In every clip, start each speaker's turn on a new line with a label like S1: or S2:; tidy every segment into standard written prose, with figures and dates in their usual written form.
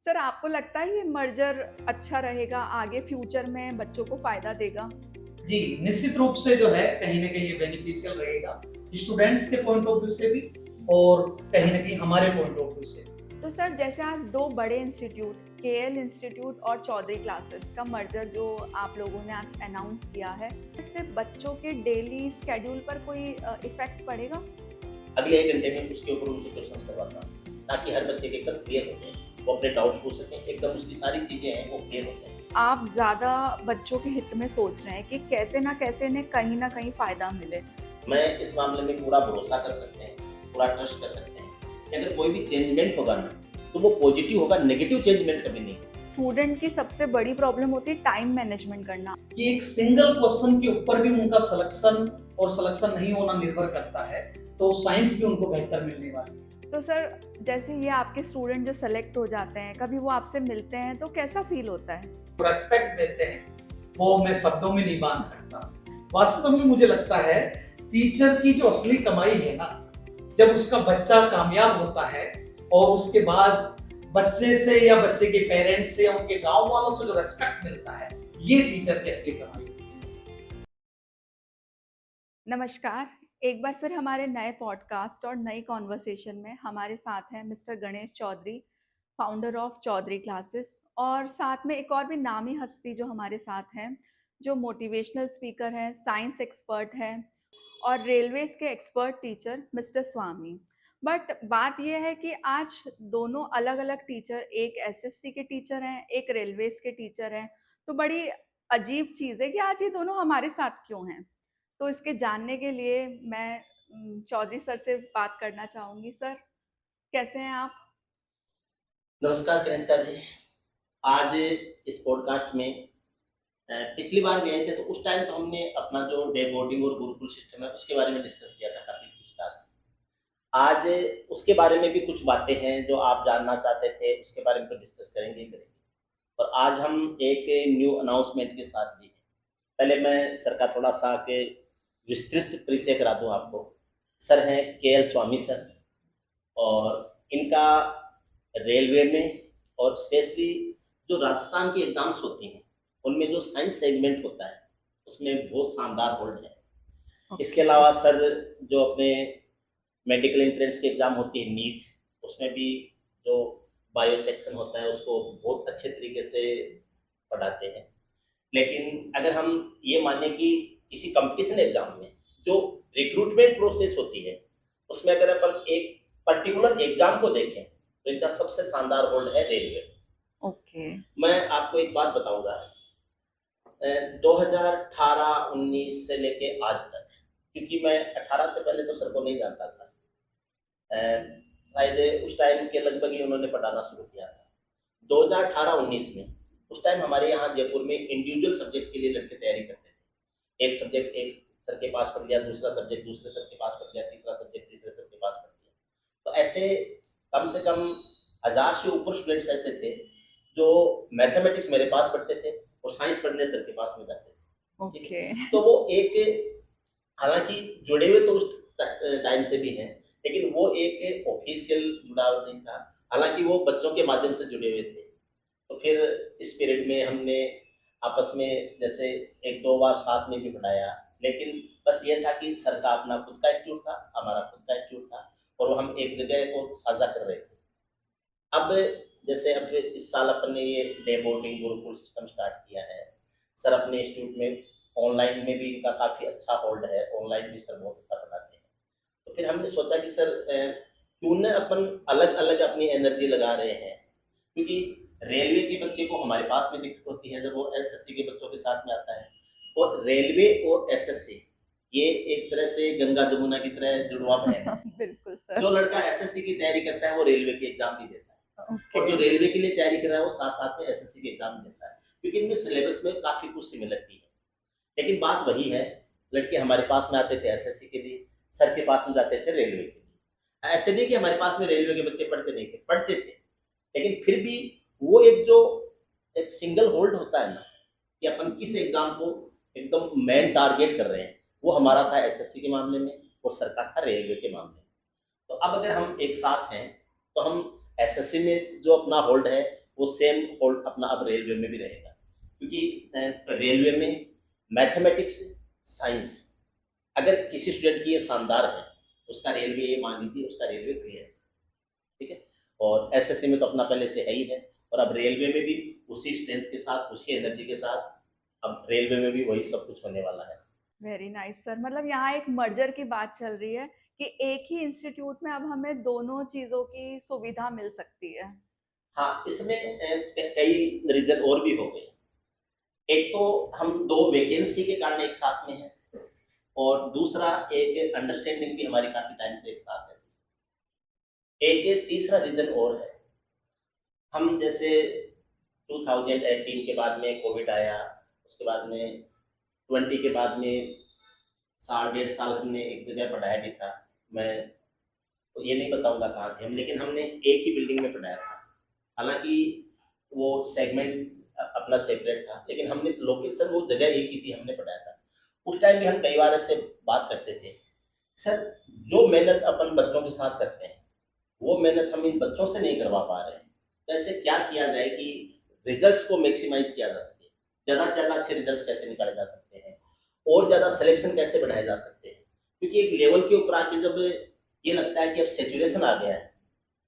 S1: Sir आपको लगता है ये मर्जर अच्छा रहेगा, आगे फ्यूचर में बच्चों को फ़ायदा देगा?
S2: जी, निश्चित रूप से जो है कहीं न कहीं ये बेनिफिशियल रहेगा, स्टूडेंट्स के पॉइंट ऑफ व्यू से भी और कहीं न कहीं हमारे पॉइंट ऑफ व्यू से।
S1: तो सर जैसे आज 2 बड़े इंस्टीट्यूट, केएल इंस्टीट्यूट और चौधरी क्लासेस का मर्जर जो आप लोगों ने आज अनाउंस किया है, इससे बच्चों के डेली शेड्यूल पर कोई इफ़ेक्ट पड़ेगा?
S3: अगले 1 घंटे में उसके ऊपर उनसे क्वेश्चंस करवाता हूँ, ताकि हर बच्चे के एकदम क्लियर हो जाए। वो अपने डाउट्स पूछ सकें, एकदम उसकी सारी चीज़ें हैं वो क्लियर हो जाएँ।
S1: आप ज़्यादा बच्चों के हित में सोच रहे हैं कि कैसे ना कैसे इन्हें कहीं न कहीं फ़ायदा मिले।
S3: मैं इस मामले में पूरा भरोसा कर सकते हैं, पूरा ट्रस्ट कर सकते हैं कि अगर कोई भी चेंजमेंट होगा ना, तो वो पॉजिटिव होगा, नेगेटिव चेंजमेंट कभी नहीं।
S1: स्टूडेंट की सबसे बड़ी प्रॉब्लम होती है टाइम मैनेजमेंट करना।
S2: कि एक सिंगल क्वेश्चन के ऊपर भी उनका सिलेक्शन और सिलेक्शन नहीं होना निर्भर करता है, तो साइंस भी उनको बेहतर मिलने वाली है।
S1: तो सर जैसे ये आपके स्टूडेंट जो सेलेक्ट हो जाते हैं, कभी वो आपसे मिलते हैं तो कैसा फ़ील होता है?
S2: रिस्पेक्ट देते हैं, वो मैं शब्दों में नहीं बाँध सकता। वास्तव में मुझे लगता है टीचर की जो असली कमाई है ना, जब उसका बच्चा कामयाब होता है और उसके बाद बच्चे से या बच्चे के पेरेंट्स से या उनके गाँव वालों से जो रिस्पेक्ट मिलता है, ये टीचर की असली कमाई है।
S1: नमस्कार, एक बार फिर हमारे नए पॉडकास्ट और नई कॉन्वर्सेशन में हमारे साथ हैं mister Ganesh Chaudhary, founder of Chaudhary classes और साथ में एक और भी नामी हस्ती जो हमारे साथ हैं, जो मोटिवेशनल स्पीकर हैं, साइंस एक्सपर्ट हैं और रेलवेज़ के expert teacher mister Swami. But बात ये है कि आज दोनों अलग-अलग टीचर, एक एसएससी के टीचर हैं, एक रेलवेज़ के टीचर हैं, तो बड़ी अजीब चीज़ है कि आज ये दोनों हमारे साथ क्यों हैं? तो इसके जानने के लिए मैं चौधरी सर से बात करना चाहूँगी। सर, कैसे हैं आप?
S3: नमस्कार कनिष्का जी, आज इस पॉडकास्ट में पिछली बार भी आए थे तो उस टाइम तो हमने अपना जो डे बोर्डिंग और गुरुकुल सिस्टम है उसके बारे में डिस्कस किया था काफ़ी विस्तार से। आज उसके बारे में भी कुछ बातें हैं जो आप जानना चाहते थे, उसके बारे में तो डिस्कस करेंगे ही करेंगे। और आज हम एक न्यू अनाउंसमेंट के साथ भी हैं। पहले मैं सर का थोड़ा-सा आके विस्तृत परिचय करा दूँ आपको। सर हैं केएल स्वामी सर और इनका रेलवे में और स्पेशली जो राजस्थान की एग्ज़ाम्स होती हैं, उनमें जो साइंस सेगमेंट होता है, उसमें बहुत शानदार होल्ड है। इसके
S1: ओके,
S3: अलावा सर जो अपने मेडिकल एंट्रेंस की एग्ज़ाम होती है नीट, उसमें भी जो बायो सेक्शन होता है उसको बहुत अच्छे तरीके से पढ़ाते हैं। लेकिन अगर हम ये माने कि किसी कॉम्पिटिशन एग्ज़ाम में जो रिक्रूटमेंट प्रोसेस होती है, उसमें अगर अपन एक पर्टिकुलर एग्ज़ाम को देखें, तो इनका सबसे शानदार होल्ड है रेलवे।
S1: ओके,
S3: मैं आपको एक बात बताऊँगा 2018-19 से लेके आज तक, क्योंकि मैं 18 से पहले तो सर को नहीं जानता था। अ, शायद उस टाइम के लगभग ही उन्होंने पढ़ाना शुरू किया था। 2018-19 में उस टाइम हमारे यहाँ जयपुर में इंडिविजुअल सब्जेक्ट के लिए लड़के तैयारी करते थे। एक सब्जेक्ट एक सर के पास पढ़ लिया, दूसरा सब्जेक्ट दूसरे सर के पास पढ़ लिया, तीसरा सब्जेक्ट तीसरे सर के पास पढ़ लिया। तो ऐसे कम से कम 1000 से ऊपर स्टूडेंट्स ऐसे थे, जो मैथमेटिक्स मेरे पास पढ़ते थे और साइंस पढ़ने सर के पास में जाते थे। ठीक है?
S1: ओके,
S3: तो वो एक हालाँकि जुड़े हुए तो उस टाइम से भी हैं, लेकिन वो एक ऑफ़िशियल जुड़ाव नहीं था। हालाँकि वो बच्चों के माध्यम से जुड़े हुए थे। तो फिर इस पीरियड में हमने आपस में जैसे 1-2 बार साथ में भी पढ़ाया, लेकिन बस ये था कि सर का अपना खुद का इंस्टीट्यूट था, हमारा खुद का इंस्टीट्यूट था और हम एक जगह को साझा कर रहे थे। अब जैसे अब इस साल अपन ने ये day boarding Gurukul system start किया है। सर अपने इंस्टीट्यूट में ऑनलाइन में भी इनका काफ़ी अच्छा होल्ड है, ऑनलाइन भी सर बहुत अच्छा पढ़ाते हैं। तो फिर हमने सोचा कि सर क्यों ना अपन अलग-अलग अपनी एनर्जी लगा रहे हैं, क्योंकि रेलवे के बच्चे को हमारे पास में दिक्कत होती है जब वो एसएससी के बच्चों के साथ में आता है। और रेलवे और एसएससी ये एक तरह से गंगा-जमुना की तरह जुड़वा है।
S1: बिल्कुल सर,
S3: जो लड़का एसएससी की तैयारी करता है वो रेलवे की एग्ज़ाम भी देता है।
S1: ओके,
S3: और जो रेलवे के लिए तैयारी कर रहा है वो साथ-साथ में एसएससी की एग्ज़ाम देता है, क्योंकि इनमें सिलेबस में काफ़ी कुछ सिमिलरिटी है। लेकिन बात वही है, लड़के हमारे पास में आते थे एसएससी के लिए, सर के पास में जाते थे रेलवे के लिए। ऐसे नहीं कि हमारे पास में रेलवे के बच्चे पढ़ते नहीं थे, पढ़ते थे। लेकिन फिर भी वो एक सिंगल होल्ड होता है ना, कि अपन किस एग्ज़ाम को एकदम मेन टारगेट कर रहे हैं, वो हमारा था एसएससी के मामले में और सर का था रेलवे के मामले में। तो अब अगर हम एक साथ हैं, तो हम एसएससी में जो अपना होल्ड है, वो सेम होल्ड अपना अब रेलवे में भी रहेगा, क्योंकि रेलवे में मैथमेटिक्स, साइंस, अगर किसी स्टूडेंट की ये शानदार है, उसका रेलवे, ये मान लीजिए उसका रेलवे क्लियर है, ठीक है। और एसएससी में तो अपना पहले से है ही है, और अब रेलवे में भी उसी स्ट्रेंथ के साथ, उसी एनर्जी के साथ अब रेलवे में भी वही सब कुछ होने वाला है।
S1: Very nice sir. मतलब यहाँ एक मर्जर की बात चल रही है कि एक ही इंस्टीट्यूट में अब हमें दोनों चीजों की सुविधा मिल सकती है।
S3: हाँ, इसमें कई रीजन और भी हो गए। एक तो हम 2 वैकेंसी के कारण एक साथ में हैं, और दूसरा एक अंडरस्टैंडिंग भी हमारी काफी टाइम से एक साथ है। एक तीसरा रीजन और है, हम जैसे 2018 के बाद में कोविड आया, उसके बाद में 20 के बाद में साल 1.5 साल हमने एक जगह पढ़ाया भी था। मैं तो ये नहीं बताऊंगा कहाँ थे हम, लेकिन हमने एक ही बिल्डिंग में पढ़ाया था। हालांकि वो सेगमेंट अपना सेपरेट था, लेकिन हमने लोकेशन, वो जगह एक ही थी, हमने पढ़ाया था। उस टाइम भी हम कई बार ऐसे बात करते थे, सर जो मेहनत अपन बच्चों के साथ करते हैं वो मेहनत हम इन बच्चों से नहीं करवा पा रहे हैं, तो ऐसे क्या किया जाए कि रिजल्ट्स को मैक्सिमाइज किया जा सके, ज़्यादा से ज़्यादा अच्छे रिजल्ट्स कैसे निकाले जा सकते हैं, और ज़्यादा सिलेक्शन कैसे बढ़ाए जा सकते हैं। क्योंकि एक लेवल के ऊपर आके जब ये लगता है कि अब सेचुरेशन आ गया है,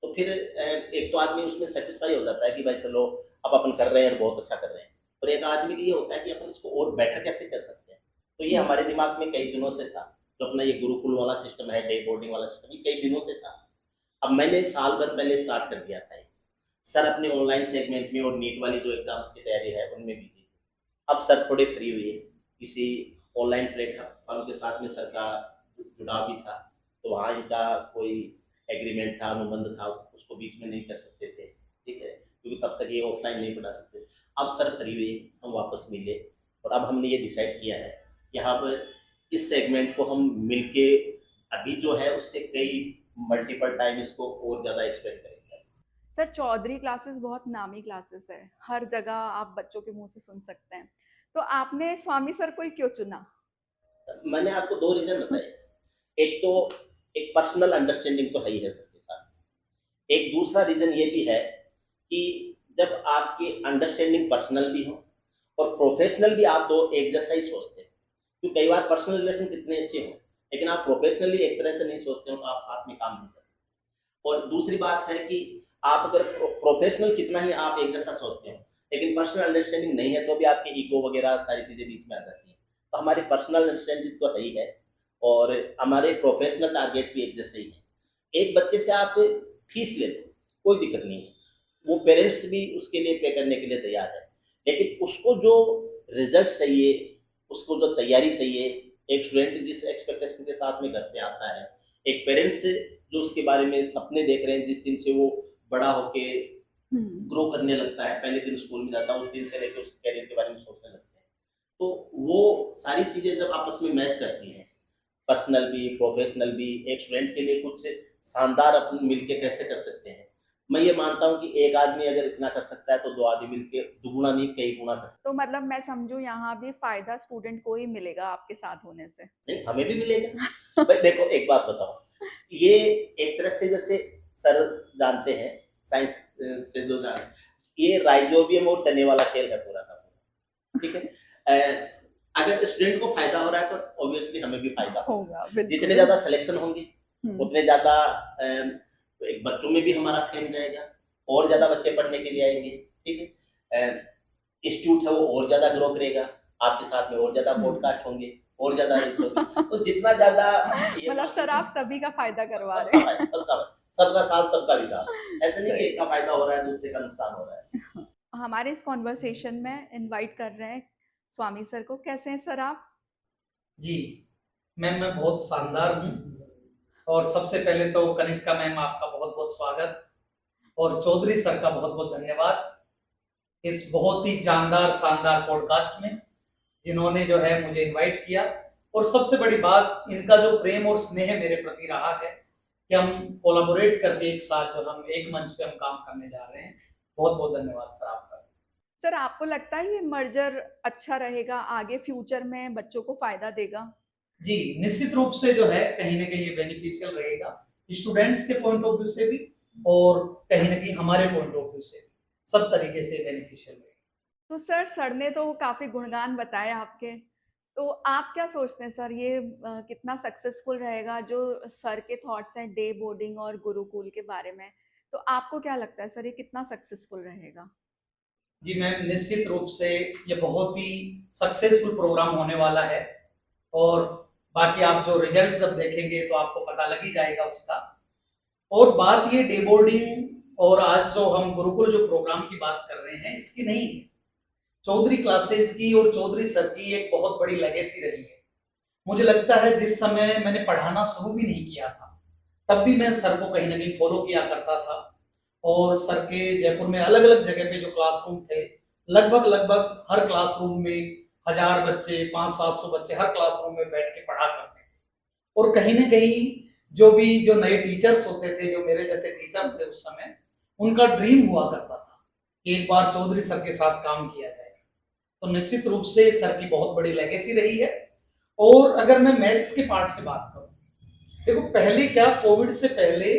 S3: तो फिर एक तो आदमी उसमें सेटिस्फाई हो जाता है कि भाई चलो अब अपन कर रहे हैं और बहुत अच्छा कर रहे हैं, और एक आदमी के ये होता है कि अपन इसको और बेटर कैसे कर सकते हैं। तो ये हमारे दिमाग में कई दिनों से था, जो अपना ये गुरुकुल वाला सिस्टम है, डे बोर्डिंग वाला सिस्टम, ये कई दिनों से था। अब मैंने साल भर पहले स्टार्ट कर दिया था सर, अपने ऑनलाइन सेगमेंट में और नीट वाली जो एग्जाम्स की तैयारी है उनमें बिजी थी। अब सर थोड़े फ्री हुए, किसी ऑनलाइन प्लेटफॉर्म के साथ में सर का जुड़ाव भी था, तो वहाँ इनका कोई एग्रीमेंट था, अनुबंध था, उसको बीच में नहीं कर सकते थे, ठीक है, क्योंकि तब तक ये ऑफलाइन नहीं पढ़ा सकते। अब सर फ्री हुए, हम वापस मिले, और अब हमने ये डिसाइड किया है यहाँ पर इस सेगमेंट को हम मिलके अभी जो है उससे कई मल्टीपल टाइम इसको और ज़्यादा एक्सपेंड करेंगे।
S1: सर चौधरी क्लासेस बहुत नामी क्लासेस है, हर जगह आप बच्चों के मुंह से सुन सकते हैं, तो आपने स्वामी सर को ही क्यों चुना?
S3: मैंने आपको 2 रीजन बताए। एक तो एक पर्सनल अंडरस्टैंडिंग तो है ही है सबके साथ। एक दूसरा रीजन ये भी है कि जब आपकी अंडरस्टैंडिंग पर्सनल भी हो और प्रोफेशनल भी, आप 2 एक जैसा ही सोचते हैं। क्योंकि कई बार पर्सनल रिलेशन कितने अच्छे हों, लेकिन आप प्रोफेशनली एक तरह से नहीं सोचते हो, तो आप साथ में काम नहीं कर सकते। और दूसरी बात है कि आप अगर प्रोफेशनल कितना ही आप एक जैसा सोचते हो, लेकिन पर्सनल अंडरस्टैंडिंग नहीं है, तो भी आपके ईगो वगैरह सारी चीज़ें बीच में आ जाती हैं। तो हमारी पर्सनल अंडरस्टैंडिंग तो है ही है, और हमारे प्रोफेशनल टारगेट भी एक जैसे ही है। एक बच्चे से आप फीस ले लो, कोई दिक्कत नहीं है, वो पेरेंट्स भी उसके लिए पे करने के लिए तैयार है, लेकिन उसको जो रिजल्ट चाहिए, उसको जो तैयारी चाहिए, एक स्टूडेंट जिस एक्सपेक्टेशन के साथ में घर से आता है, एक पेरेंट्स जो उसके बारे में सपने देख रहे हैं, जिस दिन से वो बड़ा होके ग्रो करने लगता है, पहले दिन स्कूल में जाता है, उस दिन से लेकर उसके कैरियर के बारे में सोचने लगते हैं, तो वो सारी चीज़ें जब आपस में मैच करती हैं, पर्सनल भी प्रोफेशनल भी, एक स्टूडेंट के लिए कुछ शानदार अपन मिलके कैसे कर सकते हैं। मैं ये मानता हूँ कि एक आदमी अगर इतना कर सकता है, तो 2 आदमी मिलके दुगुना नहीं कई गुना कर सकते
S1: तो मतलब मैं समझूं यहाँ भी फायदा स्टूडेंट को ही मिलेगा आपके साथ होने से?
S3: नहीं, हमें भी मिलेगा। भाई देखो, एक बात बताओ, ये एक तरह से जैसे सर जानते हैं साइंस से जो जान, ये राइजोबियम और चने वाला खेल है पूरा का पूरा, ठीक है। अगर स्टूडेंट को फायदा हो रहा है, तो ऑब्वियसली हमें भी फायदा होगा। जितने ज्यादा सिलेक्शन होंगे, उतने ज्यादा एक बच्चों में भी हमारा फेम जाएगा, और ज्यादा बच्चे पढ़ने के लिए आएंगे, ठीक है। इंस्टीट्यूट है वो और ज्यादा ग्रो करेगा, आपके साथ में और ज्यादा पॉडकास्ट होंगे, और ज्यादा रीच होगी, तो जितना ज्यादा
S1: मतलब सर आप सभी का फायदा करवा रहे हैं।
S3: सबका साथ सबका विकास, ऐसे नहीं कि एक का फायदा हो रहा है दूसरे का नुकसान हो रहा है।
S1: हमारे इस कॉन्वर्सेशन में इनवाइट कर रहे हैं स्वामी सर को। कैसे हैं सर आप?
S2: जी मैम, मैं बहुत शानदार हूँ, और सबसे पहले तो कनिष्का मैम आपका बहुत बहुत स्वागत, और चौधरी सर का बहुत बहुत धन्यवाद इस बहुत ही जानदार शानदार पॉडकास्ट में, जिन्होंने जो है मुझे इनवाइट किया। और सबसे बड़ी बात, इनका जो प्रेम और स्नेह मेरे प्रति रहा है कि हम कोलैबोरेट करके एक साथ जो हम एक मंच पे हम काम करने जा रहे हैं। बहुत बहुत धन्यवाद सर आपका।
S1: सर आपको लगता है ये मर्जर अच्छा रहेगा, आगे फ्यूचर में बच्चों को फायदा देगा?
S2: जी निश्चित रूप से जो है कहीं ना कहीं ये बेनिफिशियल रहेगा, स्टूडेंट्स के पॉइंट ऑफ व्यू से भी और कहीं ना कहीं हमारे पॉइंट ऑफ व्यू से भी। सब तरीके से बेनिफिशियल रहेगी।
S1: तो सर ने तो काफ़ी गुणगान बताए आपके। तो आप क्या सोचते हैं सर ये कितना सक्सेसफुल रहेगा जो सर के थॉट्स हैं डे बोर्डिंग और गुरुकुल के बारे में? तो आपको क्या लगता है सर ये कितना सक्सेसफुल रहेगा?
S2: जी मैम, निश्चित रूप से ये बहुत ही सक्सेसफुल प्रोग्राम होने वाला है और बाकी आप जो रिजल्ट्स जब देखेंगे तो आपको पता लग ही जाएगा उसका। और बात ये डे बोर्डिंग और आज जो हम गुरुकुल जो प्रोग्राम की बात कर रहे हैं इसकी नहीं है, चौधरी क्लासेस की और चौधरी सर की एक बहुत बड़ी लेगेसी रही है। मुझे लगता है जिस समय मैंने पढ़ाना शुरू भी नहीं किया था तब भी मैं सर को कहीं ना कहीं फॉलो किया करता था और सर के जयपुर में अलग अलग जगह पे जो क्लासरूम थे, लगभग लगभग हर क्लासरूम में 1000 बच्चे, 500-700 बच्चे हर क्लासरूम में बैठ के पढ़ा करते थे। और कहीं ना कहीं जो नए टीचर्स होते थे, जो मेरे जैसे टीचर्स थे उस समय, उनका ड्रीम हुआ करता था कि एक बार चौधरी सर के साथ काम किया जाए। तो निश्चित रूप से सर की बहुत बड़ी लेगेसी रही है। और अगर मैं मैथ्स के पार्ट से बात करूं, देखो पहले क्या, कोविड से पहले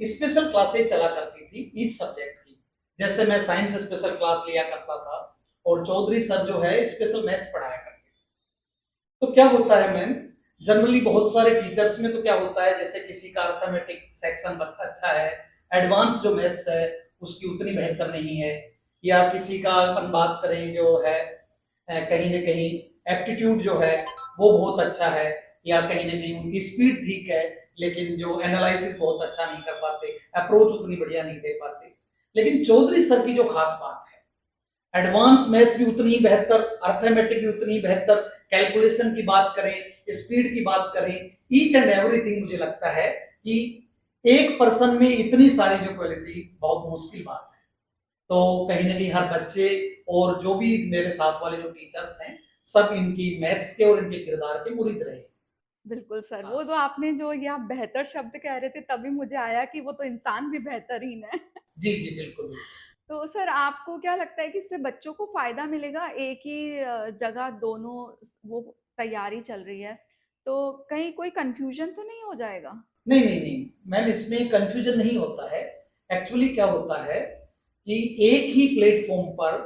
S2: स्पेशल क्लासेस चला करती थी ईच सब्जेक्ट की। जैसे मैं साइंस स्पेशल क्लास लिया करता था और चौधरी सर जो है स्पेशल मैथ्स पढ़ाया करते थे। तो क्या होता है मैम, जनरली बहुत सारे टीचर्स में तो क्या होता है, जैसे किसी का अर्थमेटिक सेक्शन अच्छा है, एडवांस जो मैथ्स है उसकी उतनी बेहतर नहीं है, या किसी का अपन बात करें जो है कहीं ना कहीं एप्टीट्यूड जो है वो बहुत अच्छा है, या कहीं ना कहीं उनकी स्पीड ठीक है लेकिन जो एनालिसिस बहुत अच्छा नहीं कर पाते, अप्रोच उतनी बढ़िया नहीं दे पाते। लेकिन चौधरी सर की जो खास बात है, एडवांस मैथ्स भी उतनी ही बेहतर, अर्थमेटिक भी उतनी ही बेहतर, कैलकुलेशन की बात करें, स्पीड की बात करें, ईच एंड एवरीथिंग, मुझे लगता है कि एक पर्सन में इतनी सारी जो क्वालिटी बहुत मुश्किल बात है। तो कहीं ना कहीं हर बच्चे और जो भी मेरे साथ वाले जो टीचर्स हैं सब इनकी मैथ्स के और इनके किरदार के मुरीद रहे।
S1: बिल्कुल सर,
S2: हाँ।
S1: वो तो आपने जो ये आप बेहतर शब्द कह रहे थे तभी मुझे आया कि वो तो इंसान भी बेहतरीन है।
S2: जी जी, बिल्कुल बिल्कुल।
S1: तो सर आपको क्या लगता है कि इससे बच्चों को फ़ायदा मिलेगा? एक ही जगह दोनों वो तैयारी चल रही है, तो कहीं कोई कन्फ्यूज़न तो नहीं हो जाएगा?
S2: नहीं नहीं नहीं मैम, इसमें कंफ्यूजन नहीं होता है। एक्चुअली क्या होता है कि एक ही प्लेटफॉर्म पर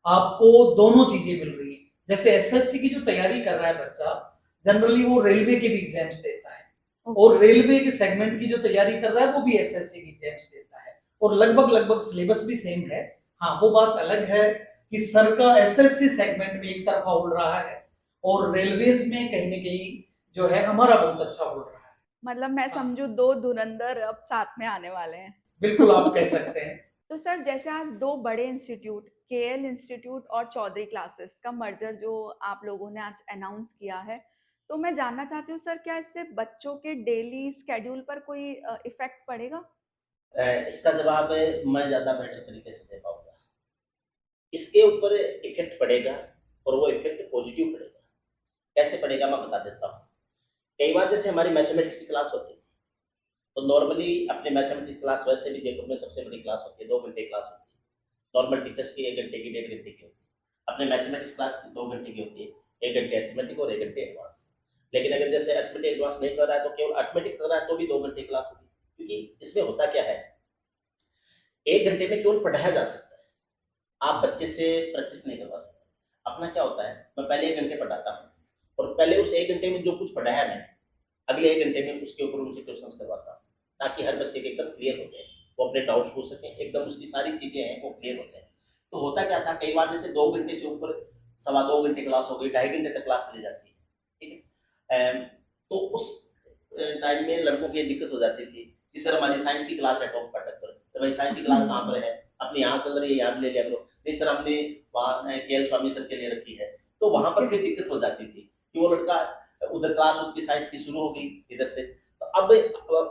S2: आपको दोनों चीजें मिल रही है। जैसे एसएससी की जो तैयारी कर रहा है बच्चा, जनरली वो रेलवे के भी एग्जाम्स देता है और रेलवे के सेगमेंट की जो तैयारी कर रहा है वो भी एसएससी की एग्जाम्स देता है और लगभग लगभग सिलेबस भी सेम है। हाँ, वो बात अलग है कि सर का एसएससी सेगमेंट में एक तरफा उड़ रहा है और रेलवेज में कहीं ना कहीं जो है हमारा बहुत अच्छा उड़ रहा है।
S1: मतलब मैं
S2: हाँ,
S1: समझूँ 2 धुरंधर अब साथ में आने वाले हैं।
S2: बिल्कुल आप कह सकते हैं।
S1: तो सर जैसे आज 2 बड़े इंस्टीट्यूट, केएल इंस्टीट्यूट और चौधरी क्लासेस का मर्जर जो आप लोगों ने आज अनाउंस किया है, तो मैं जानना चाहती हूँ सर क्या इससे बच्चों के डेली शेड्यूल पर कोई इफ़ेक्ट पड़ेगा?
S3: इसका जवाब मैं ज़्यादा बेटर तरीके से दे पाऊँगा। इसके ऊपर इफ़ेक्ट पड़ेगा और वो इफ़ेक्ट पॉज़िटिव पड़ेगा। कैसे पड़ेगा मैं बता देता हूँ। कई बार जैसे हमारी मैथमेटिक्स की क्लास होती है, तो नॉर्मली अपने मैथमेटिक्स क्लास वैसे भी जयपुर में सबसे बड़ी क्लास होती है, 2 घंटे क्लास होती है। नॉर्मल टीचर्स की 1 घंटे की, 1.5 घंटे की होती है। अपने मैथमेटिक्स क्लास 2 घंटे की होती है, 1 घंटे अरिथमेटिक और 1 घंटे एडवांस। लेकिन अगर जैसे अरिथमेटिक एडवांस नहीं कर रहा है तो केवल अरिथमेटिक कर रहा है तो भी 2 घंटे क्लास होगी। क्योंकि इसमें होता क्या है, 1 घंटे में केवल पढ़ाया जा सकता है, आप बच्चे से प्रैक्टिस नहीं करवा सकते। अपना क्या होता है, मैं पहले 1 घंटे पढ़ाता हूँ और पहले उस 1 घंटे में जो कुछ पढ़ाया मैंने, अगले 1 घंटे में उसके ऊपर उनसे क्वेश्चंस करवाता हूँ, ताकि हर बच्चे के एकदम क्लियर हो जाए, वो अपने डाउट्स पूछ सकें, एकदम उसकी सारी चीज़ें हैं वो क्लियर हो जाए। तो होता क्या था, कई बार जैसे 2 घंटे से ऊपर सवा 2 घंटे क्लास हो गई, 2.5 घंटे तक क्लास चली जाती है, ठीक है। तो उस टाइम में लड़कों की ये दिक्कत हो जाती थी कि सर हमारी साइंस की क्लास है टॉप पाठक पर, तो भाई साइंस की क्लास कहाँ पर है, अपने यहाँ चल रही है यहाँ भी ले लिया करो। नहीं सर, हमने वहाँ केएल स्वामी सर के लिए रखी है। तो वहाँ पर फिर दिक्कत हो जाती थी कि वो लड़का उधर क्लास उसकी साइंस की शुरू हो गई इधर से। तो अब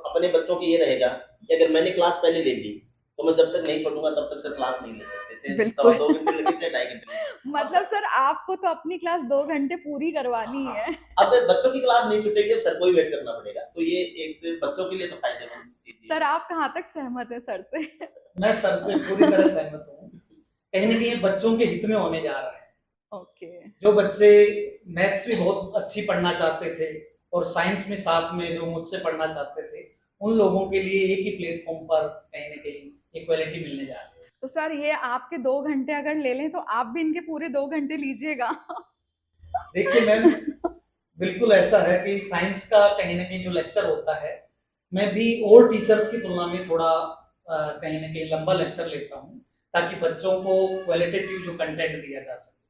S3: अपने बच्चों की ये रहेगा कि अगर मैंने क्लास पहले ले ली तो मैं जब तक नहीं छोड़ूंगा तब तक सर क्लास नहीं ले सकते, चाहे सवा
S1: बिल्कुल।
S3: 2 घंटे लगे चाहे 2.5 घंटे लगे।
S1: मतलब सर आपको तो अपनी क्लास 2 घंटे पूरी करवानी
S3: हाँ,
S1: है।
S3: अब बच्चों की क्लास नहीं छूटेगी, अब सर को ही वेट करना पड़ेगा, तो ये एक बच्चों के लिए तो फायदेमंद चीज
S1: सर
S3: है।
S1: आप कहाँ तक सहमत हैं सर से?
S2: मैं सर से पूरी तरह सहमत हूँ। कहीं ना कहीं ये बच्चों के हित में होने जा रहा है।
S1: ओके।
S2: जो बच्चे मैथ्स भी बहुत अच्छी पढ़ना चाहते थे और साइंस में साथ में जो मुझसे पढ़ना चाहते थे, उन लोगों के लिए एक ही प्लेटफॉर्म पर कहीं ना कहीं इक्वलिटी मिलने जा रही है।
S1: तो सर ये आपके 2 घंटे अगर ले लें तो आप भी इनके पूरे 2 घंटे लीजिएगा।
S2: देखिए मैम, बिल्कुल ऐसा है कि साइंस का कहीं न कहीं जो लेक्चर होता है, मैं भी और टीचर्स की तुलना में थोड़ा कहीं न कहीं लंबा लेक्चर लेता हूँ, ताकि बच्चों को क्वालिटेटिव जो कंटेंट दिया जा सके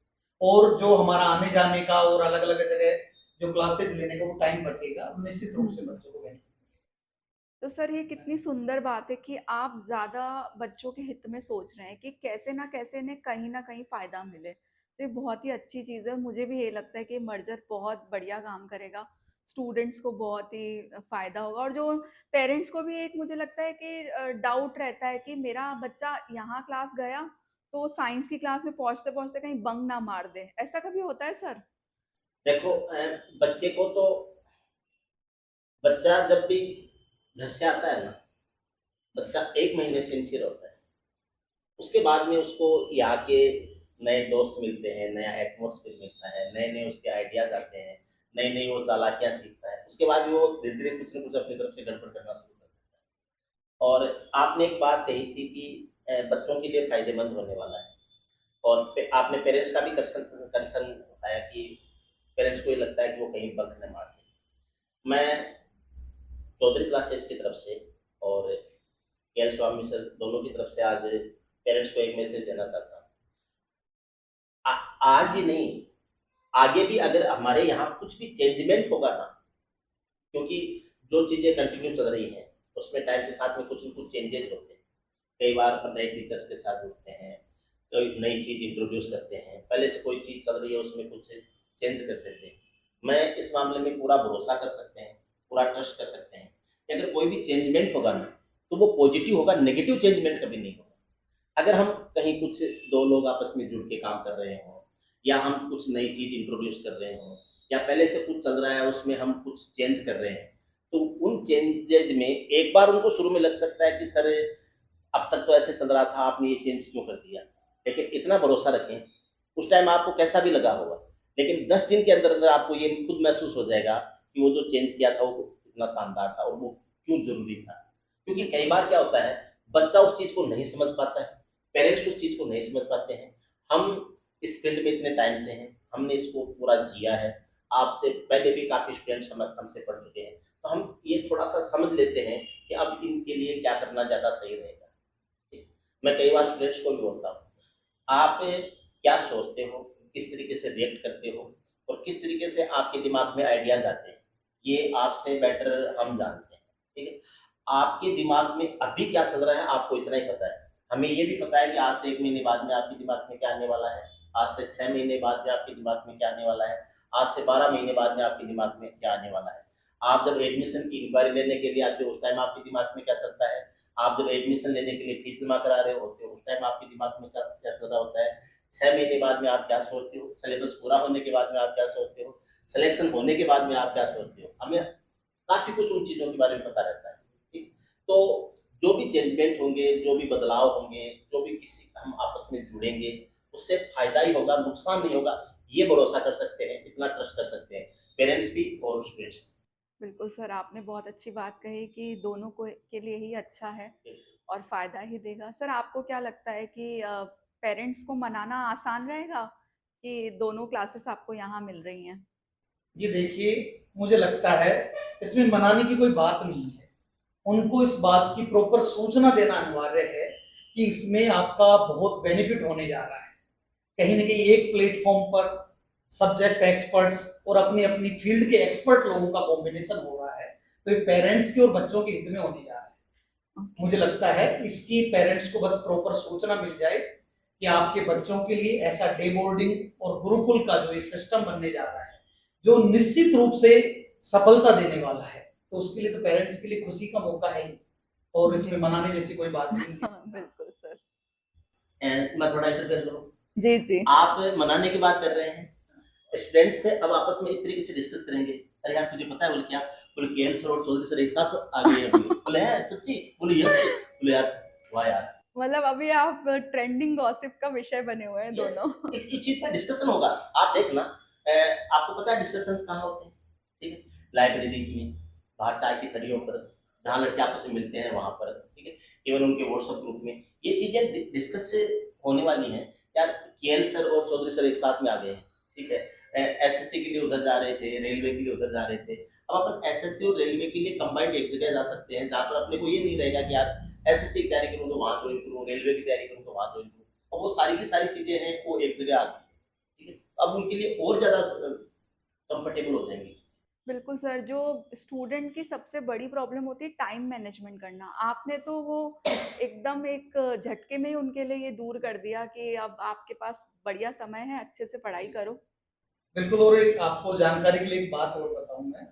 S2: और जो हमारा आने-जाने का और अलग-अलग जगह जो क्लासेस लेने का वो टाइम बचेगा, निश्चित रूप से बच्चों को बेनिफिट।
S1: तो सर ये कितनी सुंदर बात है कि आप ज़्यादा बच्चों के हित में सोच रहे हैं कि कैसे ना कैसे इन्हें कहीं न कहीं फ़ायदा मिले। तो ये बहुत ही अच्छी चीज़ है, मुझे भी ये लगता है कि मर्जर बहुत बढ़िया काम करेगा। स्टूडेंट्स को बहुत ही फ़ायदा होगा और जो पेरेंट्स को भी एक मुझे लगता है कि डाउट रहता है कि मेरा बच्चा यहाँ क्लास गया, तो साइंस की क्लास में पहुँचते-पहुँचते कहीं बंक ना मार दे। ऐसा कभी होता है सर?
S3: देखो बच्चे को तो बच्चा जब भी घर से आता है ना, बच्चा 1 महीने सिंसियर होता है। उसके बाद में उसको यहाँ के नए दोस्त मिलते हैं, नया एटमॉस्फेयर मिलता है, नए-नए उसके आइडियाज़ आते हैं, नई-नई वो चालाकियाँ सीखता है। उसके बाद में वो धीरे-धीरे कुछ न कुछ अपनी तरफ से गड़बड़ करना शुरू कर देता है। और आपने एक बात कही थी कि बच्चों के लिए फ़ायदेमंद होने वाला है और आपने पेरेंट्स का भी कंसर्न उठाया कि पेरेंट्स को ये लगता है कि वो कहीं बंक न मार दें। मैं चौधरी क्लासेस की तरफ से और केएल स्वामी सर दोनों की तरफ से आज पेरेंट्स को एक मैसेज देना चाहता हूँ। आज ही नहीं, आगे भी अगर हमारे यहाँ कुछ भी चेंजमेंट होगा ना, क्योंकि जो चीज़ें कंटिन्यू चल रही हैं, उसमें टाइम के साथ में कुछ न कुछ चेंजेज़ होते हैं। कई बार अपन नए टीचर्स के साथ जुड़ते हैं, कोई नई चीज़ इंट्रोड्यूस करते हैं, पहले से कोई चीज़ चल रही है उसमें कुछ चेंज कर देते हैं। मैं इस मामले में पूरा भरोसा कर सकते हैं, पूरा ट्रस्ट कर सकते हैं कि अगर कोई भी चेंजमेंट होगा ना, तो वो पॉजिटिव होगा, नेगेटिव चेंजमेंट कभी नहीं होगा। अगर हम कहीं कुछ 2 लोग आपस में जुड़ के काम कर रहे हों या हम कुछ नई चीज़ इंट्रोड्यूस कर रहे हों या पहले से कुछ चल रहा है उसमें हम कुछ चेंज कर रहे हैं, तो उन चेंजेज़ में एक बार उनको शुरू में लग सकता है कि सर अब तक तो ऐसे चल रहा था, आपने ये चेंज क्यों कर दिया? लेकिन इतना भरोसा रखें, उस टाइम आपको कैसा भी लगा होगा, लेकिन 10 दिन के अंदर-अंदर आपको ये खुद महसूस हो जाएगा कि वो जो चेंज किया था वो कितना शानदार था और वो क्यों ज़रूरी था। क्योंकि कई बार क्या होता है, बच्चा उस चीज़ को नहीं समझ पाता है, पेरेंट्स उस चीज़ को नहीं समझ पाते हैं। हम इस फील्ड में इतने टाइम से हैं, हमने इसको पूरा जिया है, आपसे पहले भी काफ़ी स्टूडेंट्स हमसे पढ़ चुके हैं, तो हम ये थोड़ा-सा समझ लेते हैं कि अब इनके लिए क्या करना ज़्यादा सही रहेगा। ठीक। मैं कई बार स्टूडेंट्स को भी बोलता हूँ, आप क्या सोचते हो, किस तरीके से रिएक्ट करते हो और किस तरीके से आपके दिमाग में आइडियाज़ आते हैं, ये आपसे बेटर हम जानते हैं, ठीक है? आपके दिमाग में अभी क्या चल रहा है आपको इतना ही पता है। हमें ये भी पता है कि आज से 1 महीने बाद में आपके दिमाग में क्या आने वाला है, आज से 6 महीने बाद में आपके दिमाग में क्या आने वाला है, आज से 12 महीने बाद में आपके दिमाग में क्या आने वाला है। आप जब एडमिशन की इंक्वायरी लेने के लिए आते हो, उस टाइम आपके दिमाग में क्या चलता है? आप जब एडमिशन लेने के लिए फीस जमा करा रहे होते हो, उस टाइम आपके दिमाग में क्या क्या चल रहा होता है? 6 महीने बाद में आप क्या सोचते हो? सिलेबस पूरा होने के बाद में आप क्या सोचते हो? सिलेक्शन होने के बाद में आप क्या सोचते हो? हमें काफ़ी कुछ उन चीज़ों के बारे में पता रहता है, ठीक? तो जो भी चेंजमेंट होंगे, जो भी बदलाव होंगे, जो भी किसी हम आपस में जुड़ेंगे, उससे फ़ायदा ही होगा, नुकसान नहीं होगा, ये भरोसा कर सकते हैं, इतना ट्रस्ट कर सकते हैं, पेरेंट्स भी और स्टूडेंट्स
S1: बिल्कुल सर, आपने बहुत अच्छी बात कही कि दोनों को के लिए ही अच्छा है
S3: भी।
S1: और फ़ायदा ही देगा। सर आपको क्या लगता है कि पेरेंट्स को मनाना आसान रहेगा कि दोनों क्लासेस आपको यहाँ मिल रही हैं?
S2: ये देखिए, मुझे लगता है इसमें मनाने की कोई बात नहीं है। उनको इस बात की प्रॉपर सूचना देना अनिवार्य है कि इसमें आपका बहुत बेनिफिट होने जा रहा है। कहीं न कहीं एक प्लेटफ़ॉर्म पर सब्जेक्ट एक्सपर्ट्स और अपनी-अपनी फ़ील्ड के एक्सपर्ट लोगों का कॉम्बिनेशन हो रहा है, तो ये पेरेंट्स के और बच्चों के हित में होने जा रहा है।
S1: ओके,
S2: मुझे लगता है इसकी पेरेंट्स को बस प्रॉपर सूचना मिल जाए कि आपके बच्चों के लिए ऐसा डे बोर्डिंग और गुरुकुल का जो ये सिस्टम बनने जा रहा है, जो निश्चित रूप से सफलता देने वाला है, तो उसके लिए तो पेरेंट्स के लिए खुशी का मौका है ही और
S1: जी।
S2: इसमें मनाने जैसी कोई बात नहीं है।
S1: हाँ, बिल्कुल सर।
S3: एंड मैं थोड़ा इंटरफेयर करूँ?
S1: जी, जी।
S3: आप मनाने की बात कर रहे हैं, स्टूडेंट्स से अब आपस में इस तरीके से डिस्कस करेंगे, "अरे यार तुझे पता है?" बोले, "क्या?" बोले, "केएल सर और चौधरी सर एक साथ आ गए हैं अभी।" बोले, "हैं सच्ची?" बोले, "यस।" बोले, "यार वाह यार!"
S1: मतलब अभी आप ट्रेंडिंग गॉसिप का विषय बने हुए हैं
S3: यस,
S1: दोनों।
S3: इस चीज़ पे डिस्कशन होगा। आप देखना आपको पता है डिस्कशंस कहाँ होते हैं, ठीक है? लाइब्रेरीज़ में, बाहर चाय की थड़ियों पर, जहाँ लड़के आपस में मिलते हैं वहाँ पर, ठीक है, इवन उनके व्हाट्सएप ग्रुप में ये चीज़ें डिस्कस से होने वाली हैं। यार केएल सर और चौधरी सर एक साथ में आ गए हैं, ठीक है, एसएससी के लिए उधर जा रहे थे, रेलवे के लिए उधर जा रहे थे। अब अपन एसएससी और रेलवे के लिए कंबाइंड एक जगह जा सकते हैं, जहाँ पर अपने को ये नहीं रहेगा कि यार एसएससी की तैयारी करूँ तो वहाँ ज्वाइन करूँ, रेलवे की तैयारी करूँ तो वहाँ ज्वाइन करूँ, और वो सारी की सारी चीज़ें हैं वो एक जगह आ गई, ठीक है। अब उनके लिए और ज़्यादा कंफर्टेबल हो जाएंगी।
S1: बिल्कुल सर, जो स्टूडेंट की सबसे बड़ी प्रॉब्लम होती है टाइम मैनेजमेंट करना, आपने तो वो एकदम एक झटके में ही उनके लिए ये दूर कर दिया कि अब आपके पास बढ़िया समय है, अच्छे से पढ़ाई करो।
S2: बिल्कुल। और एक आपको जानकारी के लिए एक बात और बताऊं मैं,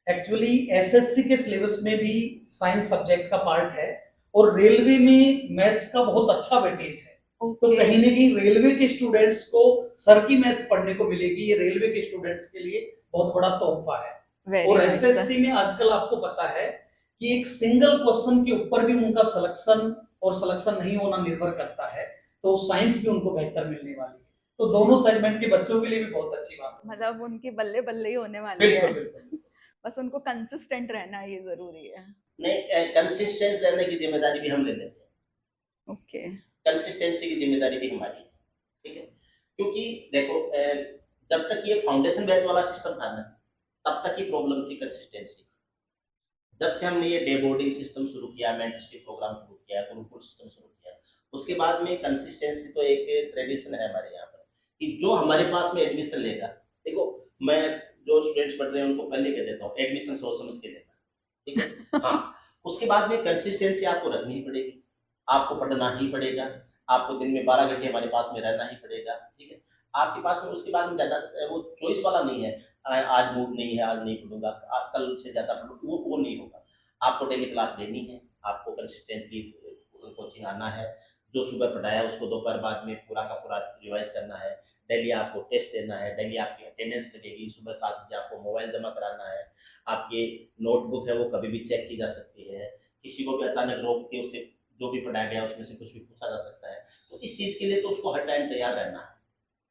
S2: एक्चुअली एसएससी के सिलेबस में भी साइंस सब्जेक्ट का पार्ट है और रेलवे में मैथ्स का बहुत अच्छा वेटेज है। तो कहीं ना कहीं रेलवे के स्टूडेंट्स को सर की मैथ्स पढ़ने को मिलेगी, ये रेलवे के स्टूडेंट्स के लिए बहुत बड़ा तोहफा है। और एसएससी में आजकल आपको पता है कि एक सिंगल क्वेश्चन के ऊपर भी उनका सिलेक्शन और सिलेक्शन नहीं होना निर्भर करता है, तो साइंस भी उनको बेहतर मिलने वाली है। तो दोनों सेगमेंट के बच्चों के लिए भी बहुत अच्छी बात है।
S1: मतलब उनकी बल्ले बल्ले ही होने वाली है।
S2: बिल्कुल बिल्कुल।
S1: बस उनको कंसिस्टेंट रहना ये जरूरी है।
S3: नहीं, कंसिस्टेंट रहने की जिम्मेदारी भी हम ले लेते हैं।
S1: ओके।
S3: कंसिस्टेंसी की जिम्मेदारी भी हमारी है, ठीक है, क्योंकि देखो जब तक ये फाउंडेशन बैच वाला सिस्टम था ना, तब तक ही प्रॉब्लम थी कंसिस्टेंसी। जब से हमने ये डे बोर्डिंग सिस्टम शुरू किया, मेंटरशिप प्रोग्राम शुरू किया, गुरुकुल सिस्टम शुरू किया, उसके बाद में कंसिस्टेंसी तो एक ट्रेडिशन है हमारे यहाँ पर कि जो हमारे पास में एडमिशन लेगा, देखो मैं जो स्टूडेंट्स पढ़ रहे हैं उनको पहले कह देता हूँ एडमिशन सोच समझ के लेना, ठीक है। हाँ, उसके बाद में कंसिस्टेंसी आपको रखनी ही पड़ेगी, आपको पढ़ना ही पड़ेगा, आपको दिन में 12 घंटे हमारे पास में रहना ही पड़ेगा, ठीक है। आपके पास में उसके बाद में ज़्यादा वो चॉइस वाला नहीं है, आज मूड नहीं है, आज नहीं पढ़ूंगा, कल से ज़्यादा पढ़ूँ, वो नहीं होगा। आपको डेली क्लास लेनी है, आपको कंसिस्टेंटली कोचिंग आना है, जो सुबह पढ़ाया उसको दोपहर बाद में पूरा का पूरा रिवाइज करना है, डेली आपको टेस्ट देना है, डेली आपकी अटेंडेंस लगेगी, सुबह 7 बजे आपको मोबाइल जमा कराना है, आपकी नोटबुक है वो कभी भी चेक की जा सकती है, किसी को भी अचानक रोक के उससे जो भी पढ़ाया गया उसमें से कुछ भी पूछा जा सकता है। तो इस चीज़ के लिए तो उसको हर टाइम तैयार रहना है,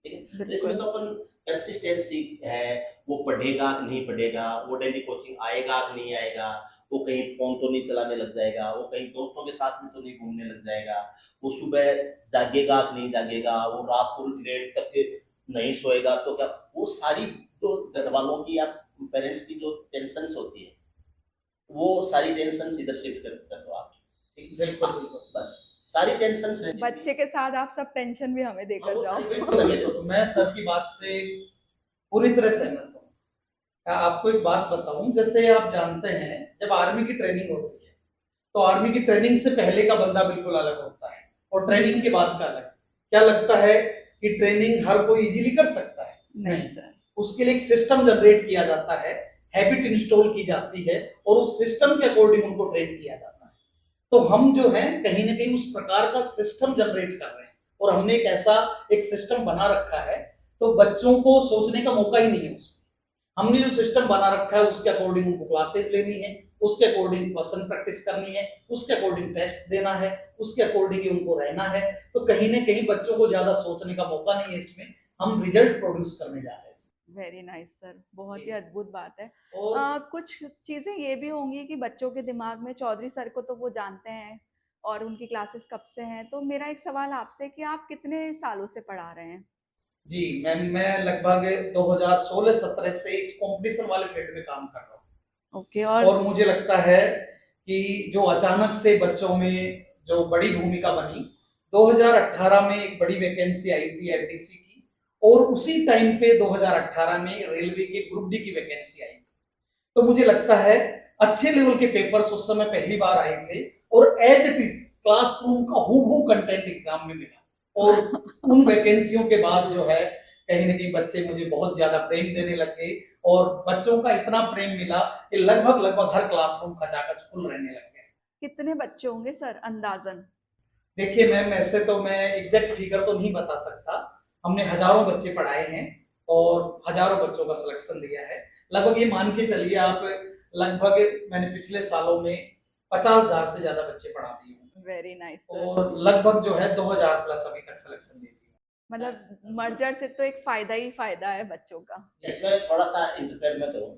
S3: ठीक है। तो इसमें तो अपन कंसिस्टेंसी है, वो पढ़ेगा कि नहीं पढ़ेगा, वो डेली कोचिंग आएगा कि नहीं आएगा, वो कहीं फ़ोन तो नहीं चलाने लग जाएगा, वो कहीं दोस्तों के साथ में तो नहीं घूमने लग जाएगा, वो सुबह जागेगा कि नहीं जागेगा, वो रात को लेट तक नहीं सोएगा, तो क्या वो सारी जो घर वालों की या पेरेंट्स की जो टेंशन्स होती है, वो सारी टेंशन्स इधर शिफ्ट कर दो आप, ठीक है?
S2: बिल्कुल बिल्कुल।
S3: बस सारी टेंशन्स रहती थी।
S1: बच्चे के साथ आप सब टेंशन भी हमें
S3: हाँ,
S1: देकर
S3: वो
S1: जाओ।
S3: सारी टेंशन हमें दो।
S2: मैं सर की बात से पूरी तरह सहमत हूँ। आपको एक बात बताऊं, जैसे आप जानते हैं जब आर्मी की ट्रेनिंग होती है तो आर्मी की ट्रेनिंग से पहले का बंदा बिल्कुल अलग होता है और ट्रेनिंग के बाद का अलग। क्या लगता है कि ट्रेनिंग हर कोई इजीली कर सकता है?
S1: नहीं सर।
S2: उसके लिए एक सिस्टम जनरेट किया जाता है, हैबिट इंस्टॉल की जाती है और उस सिस्टम के अकॉर्डिंग उनको ट्रेन किया जाता है। तो हम जो है कहीं ना कहीं उस प्रकार का सिस्टम जनरेट कर रहे हैं और हमने एक ऐसा एक सिस्टम बना रखा है, तो बच्चों को सोचने का मौका ही नहीं है उसमें। हमने जो सिस्टम बना रखा है उसके अकॉर्डिंग उनको क्लासेस लेनी है, उसके अकॉर्डिंग क्वेश्चन प्रैक्टिस करनी है, उसके अकॉर्डिंग टेस्ट देना है, उसके अकॉर्डिंग ही उनको रहना है। तो कहीं ना कहीं बच्चों को ज्यादा सोचने का मौका नहीं है, इसमें हम रिजल्ट प्रोड्यूस करने जा रहे हैं।
S1: वेरी नाइस सर, बहुत ही अद्भुत बात है।
S2: और
S1: कुछ चीजें ये भी होंगी कि बच्चों के दिमाग में, चौधरी सर को तो वो जानते हैं और उनकी क्लासेस कब से हैं, तो मेरा एक सवाल आपसे कि आप कितने सालों से पढ़ा रहे हैं?
S2: जी मैम, मैं लगभग 2016-17 से इस कंपटीशन वाले फील्ड में काम कर रहा हूँ।
S1: ओके।
S2: और मुझे लगता है कि जो अचानक से बच्चों में जो बड़ी भूमिका बनी, 2018 में एक बड़ी वैकेंसी आई थी एफडीसी की और उसी टाइम पे 2018 में रेलवे के ग्रुप डी की वैकेंसी आई थी। तो मुझे लगता है अच्छे लेवल के पेपर्स उस समय पहली बार आए थे और एज इट इज क्लासरूम का हूबहू कंटेंट एग्जाम में मिला। और उन वैकेंसियों के बाद जो है कहीं ना कहीं बच्चे मुझे बहुत ज्यादा प्रेम देने लग गए और बच्चों का इतना प्रेम मिला कि लगभग लगभग हर क्लासरूम खचाखच फुल रहने लग गए।
S1: कितने बच्चे होंगे सर अंदाजन?
S2: देखिए मैम, ऐसे तो मैं एग्जैक्ट फिगर तो नहीं बता सकता, हमने हजारों बच्चे पढ़ाए हैं और हजारों बच्चों का सिलेक्शन दिया है। लगभग ये मान के चलिए आप, लगभग मैंने पिछले सालों में 50,000 से ज्यादा बच्चे पढ़ा दिए हैं।
S1: Very nice sir.
S2: और लगभग जो है 2000 प्लस अभी तक सिलेक्शन दे दिया।
S1: मतलब मर्जर से तो एक फायदा ही फायदा है बच्चों का।
S3: इसमें थोड़ा सा इंटरफेयर में करूँ,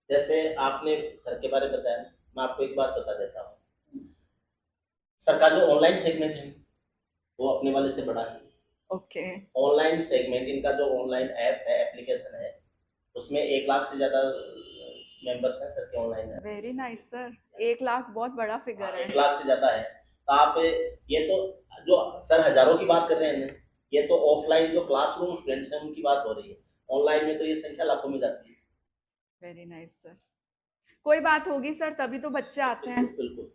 S3: जैसे आपने सर के बारे में बताया, मैं आपको एक बात बता देता हूँ, सर का जो ऑनलाइन सेगमेंट है वो अपने वाले से बड़ा है।
S1: ओके।
S3: ऑनलाइन सेगमेंट, इनका जो ऑनलाइन ऐप है, एप्लीकेशन है, उसमें 1 लाख से ज़्यादा मेंबर्स हैं सर के ऑनलाइन है।
S1: वेरी नाइस सर, 1 लाख बहुत बड़ा फिगर है।
S3: 1 लाख से ज़्यादा है। तो आप ये तो जो सर हज़ारों की बात कर रहे हैं ना, ये तो ऑफलाइन जो क्लासरूम स्टूडेंट्स हैं उनकी बात हो रही है। ऑनलाइन में तो ये संख्या लाखों में जाती है।
S1: Very nice sir. कोई बात होगी सर, तभी तो बच्चे आते हैं।
S3: बिल्कुल, बिल्कुल।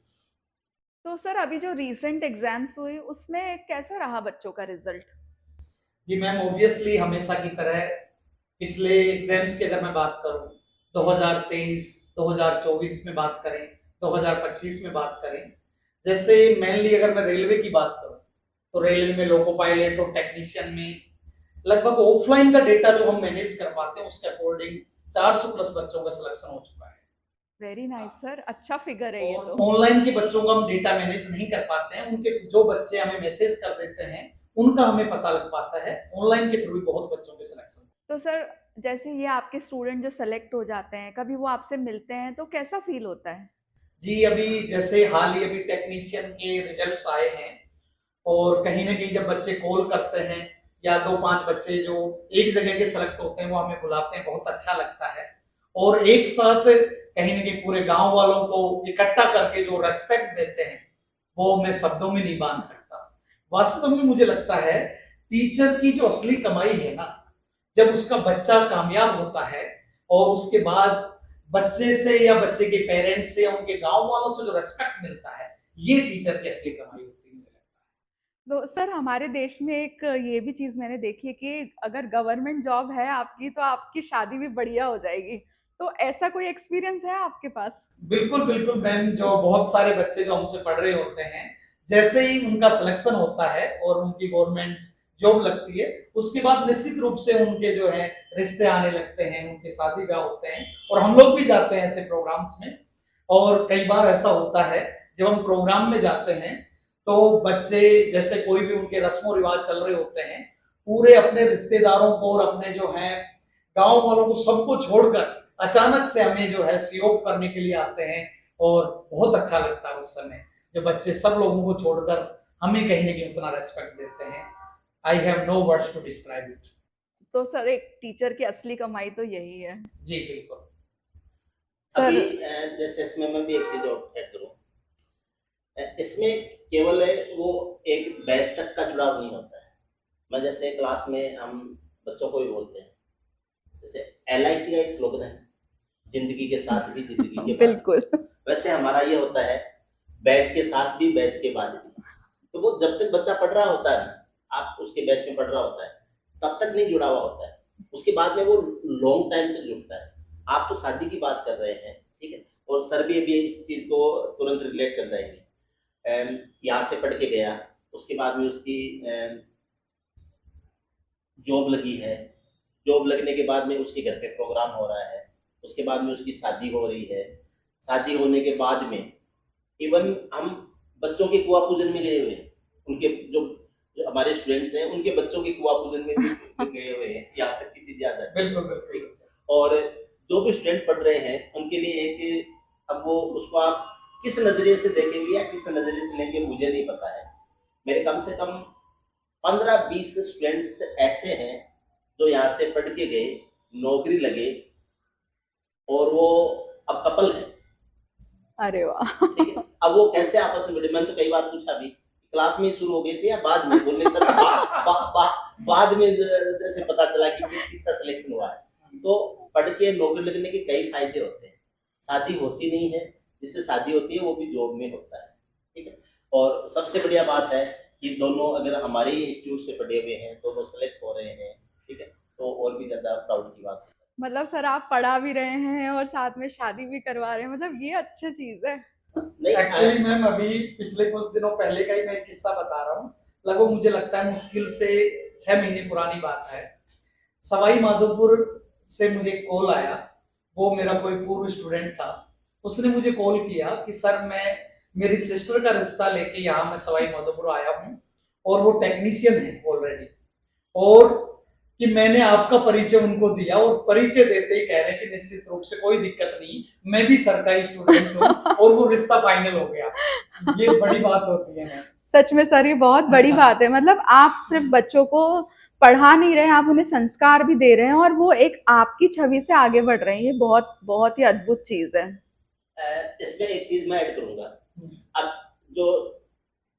S1: तो सर अभी जो रीसेंट एग्जाम्स हुए उसमें कैसा रहा बच्चों का रिजल्ट?
S2: जी मैम, ऑब्वियसली हमेशा की तरह पिछले एग्जाम्स की अगर मैं बात करूं, 2023, 2024 में बात करें, 2025 में बात करें, जैसे मेनली अगर मैं रेलवे की बात करूं तो रेलवे में लोको पायलट और टेक्नीशियन में लगभग ऑफलाइन का डेटा जो हम मैनेज कर पाते हैं उसके अकॉर्डिंग 400 प्लस बच्चों का सिलेक्शन हो चुका है।
S1: वेरी नाइस सर, अच्छा फिगर है ये
S2: और
S1: तो।
S2: ऑनलाइन के बच्चों का हम डेटा मैनेज नहीं कर पाते हैं, उनके जो बच्चे हमें मैसेज कर देते हैं उनका हमें पता लग पाता है। ऑनलाइन के थ्रू बहुत बच्चों के सिलेक्शन।
S1: तो सर जैसे ये आपके स्टूडेंट जो सेलेक्ट हो जाते हैं, कभी वो आपसे मिलते हैं तो कैसा फील होता है?
S2: जी, अभी जैसे हाल ही अभी टेक्नीशियन के रिजल्ट्स आए हैं और कहीं ना कहीं जब बच्चे कॉल करते हैं या 2-5 बच्चे जो एक जगह के सेलेक्ट होते हैं वो हमें बुलाते हैं, बहुत अच्छा लगता है। और एक साथ कहीं ना कहीं पूरे गांव वालों को इकट्ठा करके जो रेस्पेक्ट देते हैं वो मैं शब्दों में नहीं बांध सकता। वास्तव में मुझे लगता है टीचर की जो असली कमाई है ना, जब उसका बच्चा कामयाब होता है और उसके बाद बच्चे से या बच्चे के पेरेंट्स से या उनके गांव वालों से जो रेस्पेक्ट मिलता है, ये टीचर की असली कमाई होती है मुझे लगता
S1: तो सर हमारे देश में एक ये भी चीज मैंने देखी है कि अगर गवर्नमेंट जॉब है आपकी तो आपकी शादी भी बढ़िया हो जाएगी। तो ऐसा कोई एक्सपीरियंस है आपके पास?
S2: है। बिल्कुल बिल्कुल मैम, जो बहुत सारे बच्चे जो हमसे पढ़ रहे होते हैं, जैसे ही उनका सिलेक्शन होता है और उनकी गवर्नमेंट जॉब लगती है, उसके बाद निश्चित रूप से उनके जो है रिश्ते आने लगते हैं, उनके शादी ब्याह होते हैं और हम लोग भी जाते हैं ऐसे प्रोग्राम्स में। और कई बार ऐसा होता है जब हम प्रोग्राम में जाते हैं तो बच्चे जैसे कोई भी उनके रस्मों रिवाज चल रहे होते हैं, पूरे अपने रिश्तेदारों को और अपने जो है गांव वालों को सबको छोड़कर अचानक से हमें जो है सी ऑफ करने के लिए आते हैं और बहुत अच्छा लगता है उस समय जब बच्चे सब लोगों को छोड़कर हमें कहीं ना कहीं उतना रेस्पेक्ट देते हैं। I have no words to describe it.
S1: तो सर एक टीचर की असली कमाई तो यही है।
S2: जी बिल्कुल।
S3: अभी
S1: सर
S3: जैसे इसमें मैं भी एक चीज और ऐड करूँ, इसमें केवल वो एक बैच तक का जुड़ाव नहीं होता है। मैं जैसे क्लास में हम बच्चों को भी बोलते हैं, जैसे LIC का एक स्लोगन है, जिंदगी के साथ भी जिंदगी के बाद।
S1: बिल्कुल।
S3: वैसे हमारा ये होता है, बैच के साथ भी बैच के बाद भी। तो वो जब तक बच्चा पढ़ रहा होता है ना, आप उसके बैच में पढ़ रहा होता है, तब तक नहीं जुड़ा हुआ होता है। उसके बाद में वो लॉन्ग टाइम तक जुड़ता है। आप तो शादी की बात कर रहे हैं, ठीक है, और सर भी अभी इस चीज़ को तुरंत रिलेट कर जाएंगे। यहाँ से पढ़ के गया, उसके बाद में उसकी जॉब लगी है, जॉब लगने के बाद में उसके घर पे प्रोग्राम हो रहा है, उसके बाद में उसकी शादी हो रही है, शादी होने के बाद में इवन हम बच्चों के कुआं पूजन में गए हुए हैं, उनके जो हमारे स्टूडेंट्स हैं उनके बच्चों के कुआं पूजन में भी गए हुए हैं, यहाँ तक की चीज़ याद है।
S2: बिल्कुल बिल्कुल।
S3: और जो भी स्टूडेंट पढ़ रहे हैं उनके लिए एक, अब वो उसको आप किस नज़रिए से देखेंगे या किस नज़रिए से लेंगे मुझे नहीं पता है। मेरे कम से कम 15-20 स्टूडेंट्स ऐसे हैं जो यहाँ से पढ़ के गए, नौकरी लगे और वो अब कपल है।
S1: अरे वाह।
S3: ठीक है, अब वो कैसे आपस में जुड़े, मैंने तो कई बार पूछा भी, क्लास में ही शुरू हो गए थे या बाद में? बोलने सर बाद में जैसे पता चला कि किसका सिलेक्शन हुआ है। तो पढ़ के नौकरी लगने के कई फायदे होते हैं। शादी होती नहीं है, जिससे शादी होती है वो भी जॉब में होता है, ठीक है। और सबसे बढ़िया बात है कि दोनों अगर हमारे ही इंस्टीट्यूट से पढ़े हुए हैं, दोनों सेलेक्ट हो रहे हैं, ठीक है, तो और भी ज़्यादा प्राउड की बात है।
S1: मतलब सर आप पढ़ा भी रहे हैं और साथ में शादी भी करवा रहे हैं, मतलब ये अच्छी चीज है।
S3: नहीं,
S2: एक्चुअली मैम अभी पिछले कुछ दिनों पहले का ही मैं एक किस्सा बता रहा हूँ, लगभग मुझे लगता है मुश्किल से 6 महीने पुरानी बात है। सवाई माधोपुर से मुझे कॉल आया, वो मेरा कोई पूर्व स्टूडेंट था, उसने मुझे कॉल किया कि सर मैं मेरी सिस्टर का रिश्ता लेके यहाँ मैं सवाई माधोपुर आया हूँ और वो टेक्नीशियन है ऑलरेडी, और कि मैंने आपका परिचय उनको दिया और परिचय देते ही कह रहे हैं कि निश्चित रूप से कोई दिक्कत नहीं, मैं भी सरकारी स्टूडेंट हूँ, और वो रिश्ता फाइनल हो गया। ये बड़ी बात होती है मैम।
S1: सच में सर, ये बहुत बड़ी बात है। मतलब आप सिर्फ बच्चों को पढ़ा नहीं रहे, आप उन्हें संस्कार भी दे रहे हैं और वो एक आपकी छवि से आगे बढ़ रहे हैं। ये बहुत बहुत ही अद्भुत चीज है।
S3: इसमें एक चीज मैं ऐड करूंगा। अब जो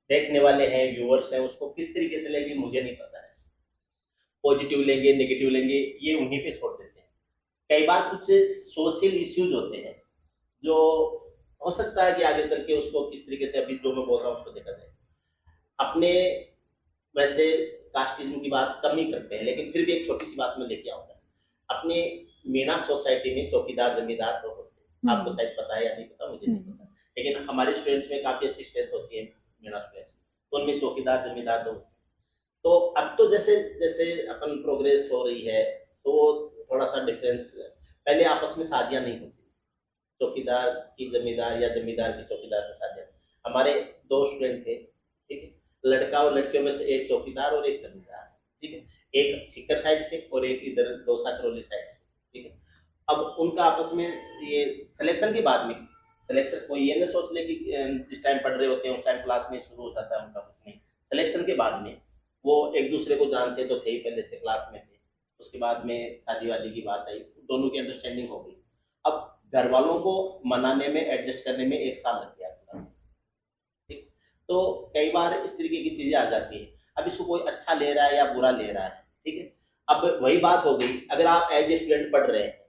S3: देखने वाले हैं, व्यूअर्स हैं, उसको किस तरीके से लेंगे मुझे नहीं पता है। पॉजिटिव लेंगे, नेगेटिव लेंगे, ये उन्हीं पे छोड़ देते हैं। कई बार कुछ सोशल इश्यूज होते हैं जो हो सकता है कि आगे चल के उसको किस तरीके से, अभी जो मैं बोल रहा हूँ उसको देखा जाए। अपने वैसे कास्टिज्म की बात कम ही करते हैं, लेकिन फिर भी एक छोटी सी बात मैं लेके आऊंगा। अपने मीणा सोसाइटी में चौकीदार जमींदार लोग होते हैं, आपको शायद पता है या नहीं पता, मुझे नहीं पता, लेकिन हमारे स्टूडेंट्स में काफी अच्छी स्ट्रेंथ होती है मीणा स्टूडेंट्स, तो उनमें चौकीदार जमींदार लोग। तो अब तो जैसे जैसे अपन प्रोग्रेस हो रही है, तो थोड़ा सा डिफरेंस, पहले आपस में शादियां नहीं होती, चौकीदार की जमींदार या जमींदार की चौकीदार की शादियां। हमारे दो स्टूडेंट थे, ठीक है, लड़का और लड़कियों में से एक चौकीदार और एक जमींदार, ठीक है, एक सीकर साइड से और एक इधर दौसा करौली साइड से, ठीक है। अब उनका आपस में ये सिलेक्शन के बाद में, सिलेक्शन कोई ये ना सोच ले कि जिस टाइम पढ़ रहे होते हैं उस टाइम क्लास में शुरू हो जाता है उनका, कुछ नहीं। सिलेक्शन के बाद में वो एक दूसरे को जानते तो थे ही, पहले से क्लास में थे, उसके बाद में शादी वादी की बात आई, दोनों की अंडरस्टैंडिंग हो गई। अब घर वालों को मनाने में, एडजस्ट करने में 1 साल लग गया पूरा, ठीक। तो कई बार इस तरीके की चीजें आ जाती है। अब इसको कोई अच्छा ले रहा है या बुरा ले रहा है, ठीक है। अब वही बात हो गई, अगर आप एज ए स्टूडेंट पढ़ रहे हैं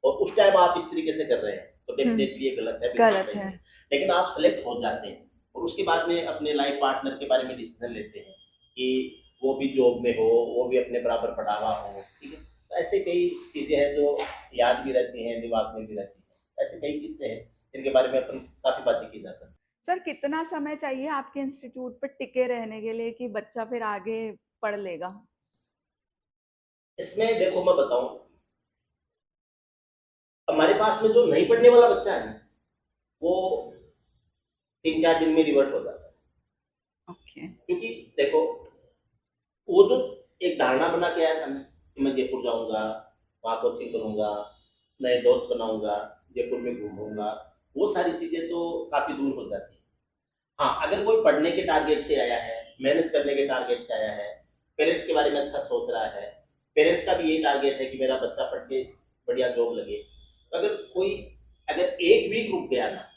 S3: और उस टाइम आप इस तरीके से कर रहे हैं तो डेफिनेटली ये गलत है, बिल्कुल
S1: गलत
S3: सही
S1: है।
S3: है। लेकिन आप सेलेक्ट हो जाते हैं और उसके बाद में अपने लाइफ पार्टनर के बारे में डिसीजन लेते हैं कि वो भी जॉब में हो, वो भी अपने बराबर पढ़ा हुआ हो, ठीक है। तो ऐसे कई चीजें हैं जो याद भी रहती हैं, दिमाग में भी रहती हैं। ऐसे कई किस्से हैं जिनके बारे में अपन काफी बातें की जा सकती हैं।
S1: सर, कितना समय चाहिए आपके इंस्टीट्यूट पर टिके रहने के लिए कि बच्चा फिर आगे पढ़ लेगा?
S3: इसमें देखो मैं बताऊं, हमारे पास में जो नहीं पढ़ने वाला बच्चा है ना, वो 3-4 दिन में रिवर्ट हो जाता है।
S1: ओके।
S3: क्योंकि देखो, वो जो एक धारणा बना के आया था ना कि मैं जयपुर जाऊंगा, वहाँ कोचिंग करूंगा, नए दोस्त बनाऊंगा, जयपुर में घूमूंगा, वो सारी चीजें तो काफी दूर हो जाती है। हाँ, अगर कोई पढ़ने के टारगेट से आया है, मेहनत करने के टारगेट से आया है, पेरेंट्स के बारे में अच्छा सोच रहा है, पेरेंट्स का भी यही टारगेट है कि मेरा बच्चा पढ़ के बढ़िया जॉब लगे, तो अगर एक वीक रुक गया ना,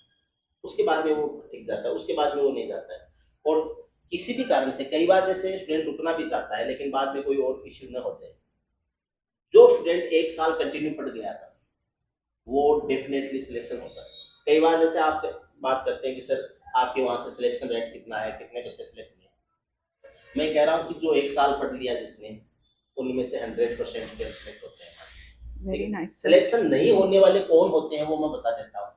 S3: उसके बाद में वो टिक जाता है, उसके बाद में वो नहीं जाता है। और किसी भी कारण से कई बार जैसे स्टूडेंट रुकना भी चाहता है, लेकिन बाद में कोई और इश्यू न होते, जो स्टूडेंट 1 साल कंटिन्यू पढ़ गया था वो डेफिनेटली सिलेक्शन होता है। कई बार जैसे आप बात करते हैं कि सर आपके वहाँ से सिलेक्शन रेट कितना है, कितने बच्चे सिलेक्ट हुए, मैं कह रहा हूँ कि जो 1 साल पढ़ लिया जिसने, उनमें से 100% स्टूडेंट सिलेक्ट होते हैं।
S1: Very nice sir.
S3: सिलेक्शन नहीं होने वाले कौन होते हैं वो मैं बता देता हूँ।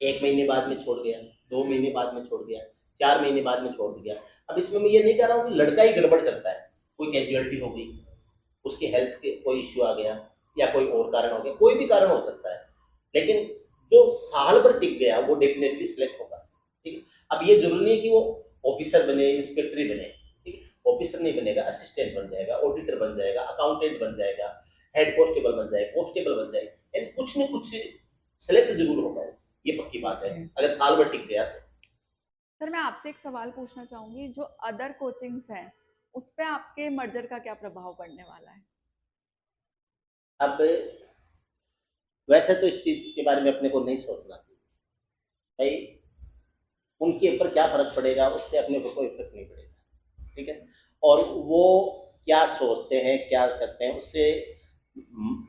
S3: 1 महीने बाद में छोड़ गया, 2 महीने बाद में छोड़ गया, 4 महीने बाद में छोड़ दिया। अब इसमें मैं ये नहीं कह रहा हूँ कि लड़का ही गड़बड़ करता है, कोई कैजुअलिटी हो गई, उसकी हेल्थ के कोई इश्यू आ गया या कोई और कारण हो गया, कोई भी कारण हो सकता है, लेकिन जो साल भर टिक गया वो डेफिनेटली सिलेक्ट होगा, ठीक है। अब ये जरूरी नहीं कि वो ऑफिसर बने, इंस्पेक्टर ही बने, ठीक है। ऑफिसर नहीं बनेगा, असिस्टेंट बन जाएगा, ऑडिटर बन जाएगा, अकाउंटेंट बन जाएगा, हेड कांस्टेबल बन जाएगा, कांस्टेबल बन जाएगा, यानी कुछ न कुछ सेलेक्ट जरूर होगा, ये पक्की बात है, अगर साल भर टिक गया तो।
S1: सर, मैं आपसे एक सवाल पूछना चाहूंगी, जो अदर कोचिंग्स हैं उस पे आपके मर्जर का क्या प्रभाव पड़ने वाला है?
S3: अब वैसे तो इस चीज के बारे में अपने को नहीं सोचना भाई, उनके ऊपर क्या फर्क पड़ेगा, उससे अपने को कोई फर्क नहीं पड़ेगा, ठीक है। और वो क्या सोचते हैं, क्या करते हैं, उससे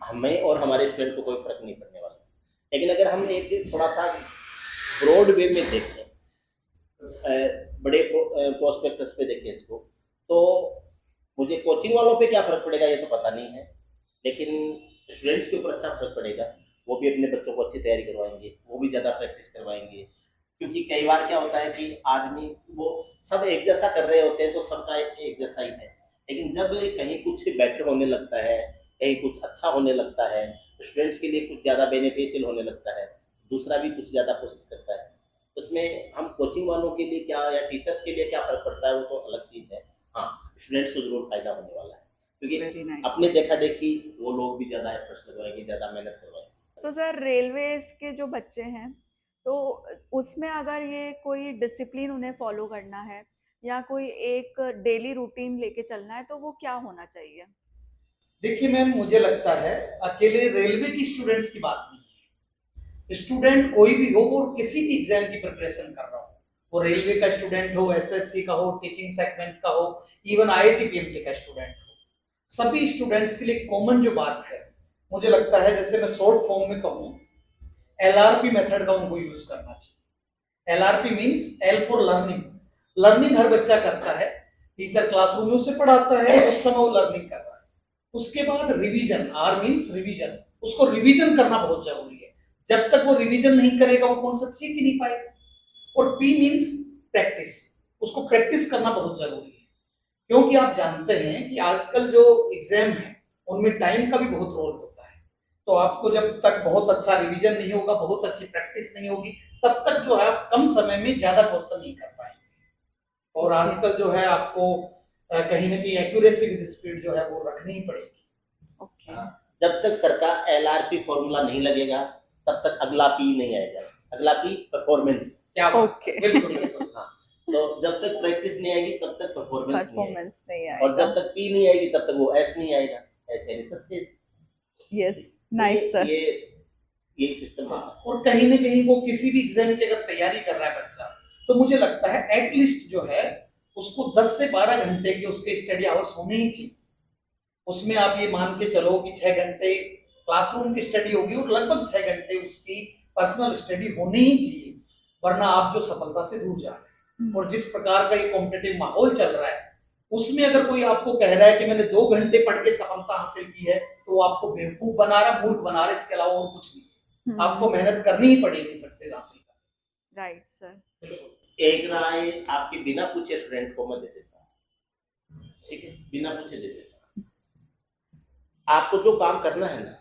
S3: हमें और हमारे स्टूडेंट को कोई फर्क नहीं पड़ने वाला। लेकिन अगर हम एक थोड़ा सा ब्रॉड वे में देखें, बड़े प्रोस्पेक्टस पे देखें इसको, तो मुझे कोचिंग वालों पे क्या फर्क पड़ेगा ये तो पता नहीं है, लेकिन स्टूडेंट्स के ऊपर अच्छा फर्क पड़ेगा। वो भी अपने बच्चों को अच्छी तैयारी करवाएंगे, वो भी ज़्यादा प्रैक्टिस करवाएंगे, क्योंकि कई बार क्या होता है कि आदमी वो सब एक जैसा कर रहे होते हैं तो सबका एक जैसा ही है, लेकिन जब कहीं कुछ बेटर होने लगता है, कहीं कुछ अच्छा होने लगता है, स्टूडेंट्स के लिए कुछ ज़्यादा बेनिफिशियल होने लगता है, दूसरा भी कुछ ज़्यादा कोशिश करता है, उसमें हम कोचिंग वालों के लिए क्या या टीचर्स के लिए क्या फ़र्क पड़ता है वो तो अलग चीज़ है। हाँ, स्टूडेंट्स को ज़रूर फ़ायदा होने वाला है। क्योंकि
S1: वेरी नाइस।
S3: अपने देखा देखी वो लोग भी ज्यादा एफर्ट्स लगवाएंगे, ज्यादा मेहनत करवाएंगे।
S1: तो सर रेलवेज के जो बच्चे हैं, तो उसमें अगर ये कोई डिसिप्लिन उन्हें फॉलो करना है या कोई एक डेली रूटीन लेके चलना है, तो वो क्या होना चाहिए?
S2: देखिए मैम, मुझे लगता है अकेले रेलवे की स्टूडेंट्स की बात नहीं है। स्टूडेंट कोई भी हो और किसी भी एग्जाम की प्रिपरेशन कर रहा हो, वो रेलवे का स्टूडेंट हो, एसएससी का हो, टीचिंग सेगमेंट का हो, इवन आईआईटी पीएमटी का स्टूडेंट हो, सभी स्टूडेंट्स के लिए कॉमन जो बात है, मुझे लगता है, जैसे मैं शॉर्ट फॉर्म में कहूँ, एलआरपी मेथड का उनको यूज करना चाहिए। LRP means L for learning. Learning हर बच्चा करता है, टीचर क्लासरूम में उसे पढ़ाता है, उस समय वो लर्निंग कर रहा है। उसके बाद रिवीजन, आर मींस रिवीजन, उसको रिवीजन करना बहुत जरूरी है। जब तक वो रिवीजन नहीं करेगा वो कॉन्सेप्ट सीख ही नहीं पाएगा। और पी मींस प्रैक्टिस, उसको प्रैक्टिस करना बहुत जरूरी है, क्योंकि आप जानते हैं कि आजकल जो एग्जाम है उनमें टाइम का भी बहुत रोल होता है। तो आपको जब तक बहुत अच्छा रिवीजन नहीं होगा, बहुत अच्छी प्रैक्टिस नहीं होगी, तब तक जो है आप कम समय में ज्यादा क्वेश्चन नहीं कर पाएंगे। और
S1: ओके।
S2: आजकल जो है आपको कहीं ना कहीं एक्यूरेसी विद स्पीड जो है वो रखनी ही पड़ेगी।
S1: ओके।
S3: हाँ, जब तक सर का एलआरपी फॉर्मूला नहीं लगेगा तब तक अगला पी नहीं आएगा। अगला पी परफॉर्मेंस।
S2: क्या बात
S1: ओके।
S2: है, बिल्कुल बिल्कुल।
S3: हाँ, तो जब तक प्रैक्टिस नहीं आएगी तब तक परफॉर्मेंस नहीं आएगी,
S1: परफॉर्मेंस नहीं
S3: और जब
S1: आएगा।
S3: तक पी नहीं आएगी तब तक वो एस नहीं आएगा, ऐसे यानी सक्सेस।
S1: Yes, nice sir.
S3: ये यही सिस्टम
S2: हाँ,
S3: होता
S2: और कहीं ना कहीं वो किसी भी एग्जाम की अगर तैयारी कर रहा है बच्चा, तो मुझे लगता है एटलीस्ट जो है उसको 10 से 12 घंटे के उसके स्टडी आवर्स होने ही चाहिए। उसमें आप ये मान के चलो कि 6 घंटे क्लासरूम की स्टडी होगी और लगभग 6 घंटे उसकी पर्सनल स्टडी होनी ही चाहिए, वरना आप जो सफलता से दूर जा रहे हैं। और जिस प्रकार का ये कॉम्पिटिटिव माहौल चल रहा है, उसमें अगर कोई आपको कह रहा है कि मैंने 2 घंटे पढ़ के सफलता हासिल की है, तो वो आपको बेवकूफ बना रहा, मूर्ख बना रहा है, इसके अलावा और कुछ नहीं। आपको मेहनत करनी ही पड़ेगी सक्सेस हासिल करने।
S1: Right sir.
S3: है। एक राय आपके बिना पूछे स्टूडेंट को मैं दे देता हूँ, ठीक है, बिना पूछे दे देता हूँ। आपको जो काम करना है ना,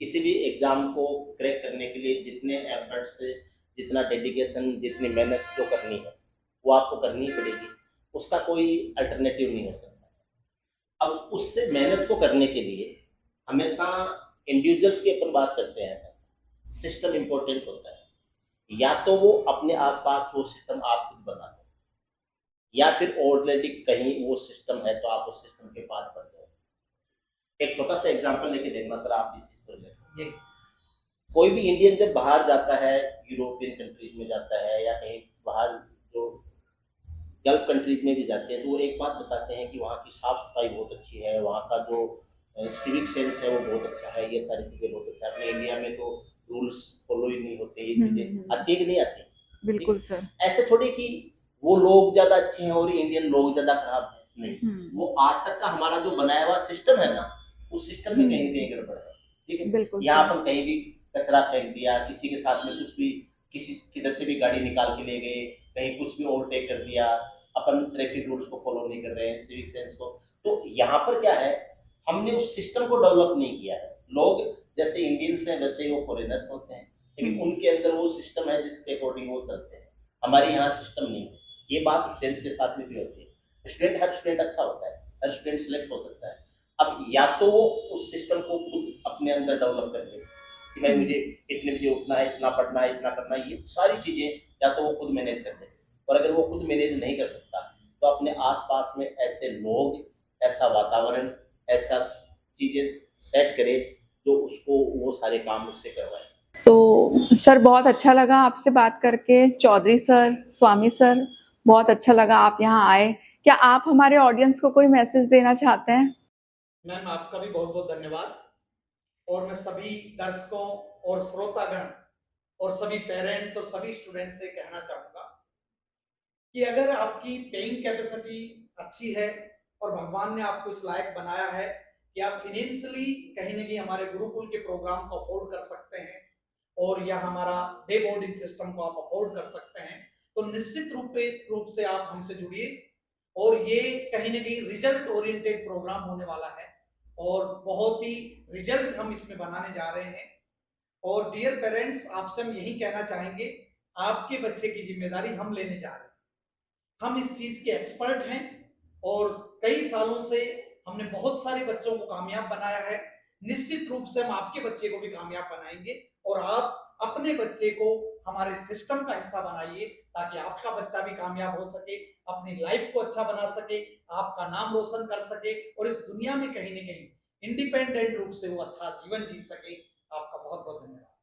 S3: किसी भी एग्जाम को क्रैक करने के लिए जितने एफर्ट से, जितना डेडिकेशन, जितनी मेहनत जो करनी है वो आपको करनी ही पड़ेगी, उसका कोई अल्टरनेटिव नहीं हो सकता। अब उससे मेहनत को करने के लिए हमेशा इंडिविजुअल्स की अपन बात करते हैं, सिस्टम इम्पोर्टेंट होता है। या तो वो अपने आसपास वो सिस्टम आप खुद बना दो, या फिर ऑलरेडी कहीं वो सिस्टम है तो आप उस सिस्टम के पार्ट बन जाओ। एक छोटा सा एग्जांपल लेके देखना सर, आप इस चीज को लेकर, कोई भी इंडियन जब बाहर जाता है, यूरोपियन कंट्रीज में जाता है या कहीं बाहर जो गल्फ कंट्रीज में भी जाते हैं, तो वो एक बात बताते हैं कि वहाँ की साफ सफाई बहुत अच्छी है, वहाँ का जो सिविक सेंस है वो बहुत अच्छा है, ये सारी चीज़ें बहुत अच्छा है। अपने इंडिया में तो रूल्स फॉलो ही नहीं होते, ये चीज़ें आती है कि नहीं आती?
S1: बिल्कुल सर।
S3: ऐसे थोड़ी कि वो लोग ज़्यादा अच्छे हैं और इंडियन लोग ज़्यादा खराब हैं, नहीं। वो आज तक का हमारा जो बनाया हुआ सिस्टम है ना, उस सिस्टम में कहीं ना कहीं गड़बड़ है, ठीक है।
S1: बिल्कुल
S3: यहाँ
S1: सर।
S3: अपन कहीं भी कचरा फेंक दिया, किसी के साथ में कुछ भी, किसी किधर से भी गाड़ी निकाल के ले गए, कहीं कुछ भी ओवरटेक कर दिया, अपन ट्रैफिक रूल्स को फॉलो नहीं कर रहे हैं, सिविक सेंस को। तो यहाँ पर क्या है, हमने उस सिस्टम को डेवलप नहीं किया है। लोग जैसे इंडियंस हैं वैसे ही वो फॉरेनर्स होते हैं, लेकिन उनके अंदर वो सिस्टम है जिसके अकॉर्डिंग वो चलते हैं। हमारे यहाँ सिस्टम नहीं है। ये बात स्टूडेंट्स के साथ में भी होती है। स्टूडेंट, हर स्टूडेंट अच्छा होता है, हर स्टूडेंट सिलेक्ट हो सकता है। अब या तो वो उस सिस्टम को खुद अपने अंदर डेवलप कर ले कि भाई मुझे इतने बजे उठना है, इतना पढ़ना है, इतना करना है, ये सारी चीज़ें या तो वो खुद मैनेज कर ले। और अगर वो खुद मैनेज नहीं कर सकता तो अपने आसपास में ऐसे लोग, ऐसा वातावरण, ऐसा चीज़ें सेट करे जो उसको वो सारे काम उससे करवाए।
S1: सर बहुत अच्छा लगा आपसे बात करके। चौधरी सर, स्वामी सर, बहुत अच्छा लगा आप यहाँ आए। क्या आप हमारे ऑडियंस को कोई मैसेज देना चाहते हैं?
S2: मैम, आपका भी बहुत बहुत धन्यवाद। और मैं सभी दर्शकों और श्रोतागण और सभी पेरेंट्स और सभी स्टूडेंट्स से कहना चाहूँगा कि अगर आपकी पेइंग कैपेसिटी अच्छी है और भगवान ने आपको इस लायक बनाया है कि आप फाइनेंशियली कहीं ना कहीं हमारे गुरुकुल के प्रोग्राम को अफोर्ड कर सकते हैं और या हमारा डे बोर्डिंग सिस्टम को आप अफोर्ड कर सकते हैं, तो निश्चित रूप से आप हमसे जुड़िए। और ये कहीं ना कहीं रिजल्ट ओरिएंटेड प्रोग्राम होने वाला है और बहुत ही रिजल्ट हम इसमें बनाने जा रहे हैं। और डियर पेरेंट्स, आपसे हम यही कहना चाहेंगे, आपके बच्चे की जिम्मेदारी हम लेने जा रहे हैं। हम इस चीज के एक्सपर्ट हैं और कई सालों से हमने बहुत सारे बच्चों को कामयाब बनाया है। निश्चित रूप से हम आपके बच्चे को भी कामयाब बनाएंगे और आप अपने बच्चे को हमारे सिस्टम का हिस्सा बनाइए ताकि आपका बच्चा भी कामयाब हो सके, अपनी लाइफ को अच्छा बना सके, आपका नाम रोशन कर सके और इस दुनिया में कहीं न कहीं इंडिपेंडेंट रूप से वो अच्छा जीवन जी सके। आपका बहुत बहुत धन्यवाद।